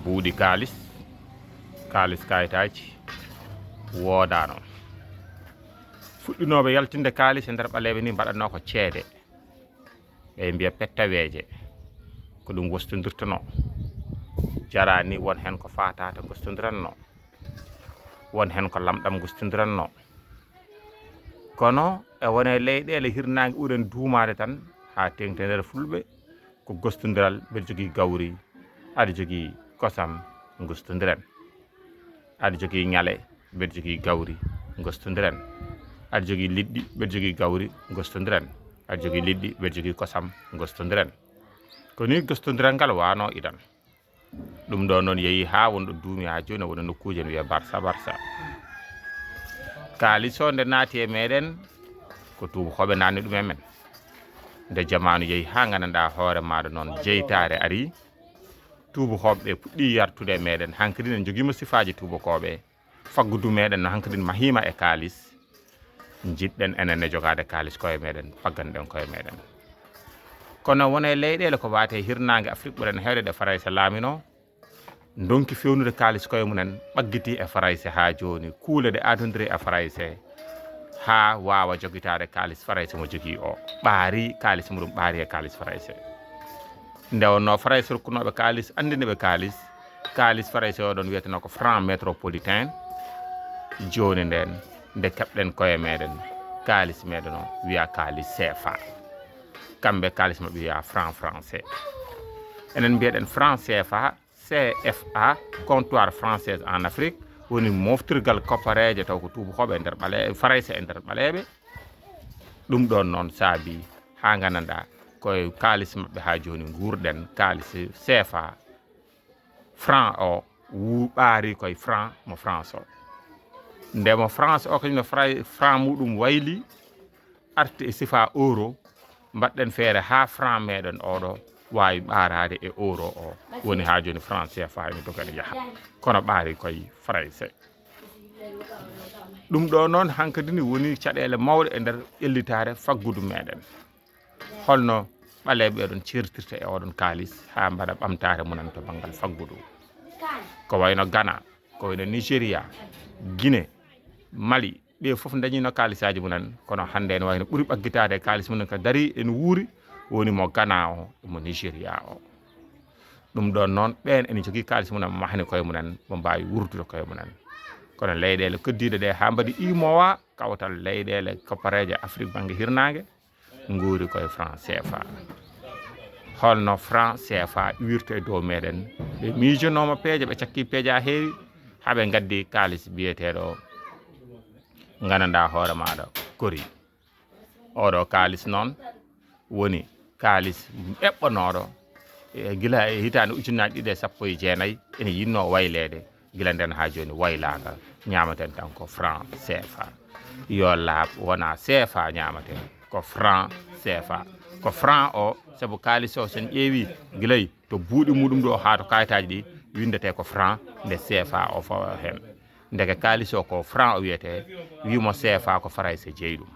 buuɗi kalis kayitaji woodano fuɗɗinoɓe yaltinde kalis e nder ɓaleɓe ni mbaɗatno ko ceede ɓe mbiya pettaweje ko ɗum wostodirtano jara ni won hen ko fatata gostodiranno won hen ko lamɗam gostodiranno kono e wone leyɗele hirnague ɓuuren duumade tan ha tengte nder fulɓe ko gostodiral mbeɗa jogui gawri aɗa jogui kosam gostodiren aɗa jogui ñaale mbeɗa jogui gawri gostodiren aɗa jogui liɗɗi mbeɗa jogui gawri gostodiren aɗa jogui liɗɗi mbeɗa jogui kosam gostodiren ko ni gostodiral ngal wano idan ɗum ɗo noon yeehi ha wonɗo duumi ha joni wona nokkuje ne wiya barsa kalis o nde naati e meɗen ko tuuba hoɓe nanni ɗum e men nde jamanu yeehi ha gandanɗa hoore maɗa noon jeytare ari tuuba hoɓɓe puɗɗi yartude e meɗen hankkadi ne joguima sifaji tubakoɓe faggudu meɗen no hankkadi mahima e kalis jiɗɗen enen e jogade kalis koye meɗen pagganɗen koye meɗen kono wone leyɗele ko wate hirnague Afrique ɓuuren hewde ɗe Farayse laamino donki fewnude kalis koye munen ɓaggiti e Farayse ha joni kuule ɗe adodiri e Farayse ha wawa joguitade kalis Farayse mo jogui o ɓaari kalis muɗum ɓaari e kalis Farayse nde wonno Farayse rokkunoɓe kalis andiniɓe kalis Farayse o ɗon wiyeteno ko franc métropolitain joni nden nde keɓɗen koye meɗen kalis meɗen o wiya kalis CFA kamɓe kalis maɓe wiya franc français enen mbiyeɗen franc CFA comptoir française en Afrique woni moftirgal koppareje taw ko tubakoɓe e nder ɓale Farayse e nder ɓaleɓe ɗum ɗon noon saabi ha gandanɗa koye kalis maɓɓe ha joni gurɗen kalis CFA franc o ɓaari koye franc mo France o ndemo France o kañum franc muɗum wayli arti e sifa euro mbaɗɗen feere ha franc meɗen oɗo wawi ɓaarade e euro o woni ha joni franc CFA ene dogane yaaha kono ɓaari koye Farayse ɗum ɗo noon hankkadi ni woni caɗele mawɗe e nder ƴellitare faggudu meɗen holno ɓaleɓe ɗon certirta e oɗon kalis ha mbaɗa ɓamtare munen to banggal faggudu ko wayno Ghana ko wayno Nigéria Guinée Mali ɓe foof dañino kalisaji munen kono hande ne wayno ɓuuri ɓaggitade kalis munen ko dari ene wuuri woni mo Ghana o mo Nigéria o ɗum ɗon noon ɓen ene jogui kalis munen mahni koye munen mo mbawi wurdude koye munen kono leyɗele koddiɗe ɗe ha mbaɗi IMOA kawtal leyɗele koppareje Afrique banggue hirnague guuri koye franc CFA holno franc CFA wirta e dow meɗen ɓe miijonoma peeje ɓe cakki peeje ha heewi haaɓe gaddi kalis biyeteɗo gandanɗa hoore maɗa kori oɗo kalis noon woni kalis eɓɓanoɗo guila e hitande ujunnaje 2019 ene yinno waylede guila nden ha joni waylaga ñamaten tan ko franc CFA yo laaɓ wona CFA ñamaten ko franc CFA ko franc o saabu kalis o sen ƴeewi guilay to buuɗi muɗum ɗo ha to kayitaji ɗi windete ko franc nde CFA o fawa hen ndeke kalis o ko franc o wiyete wimo CFA ko Farayse jeeyi ɗum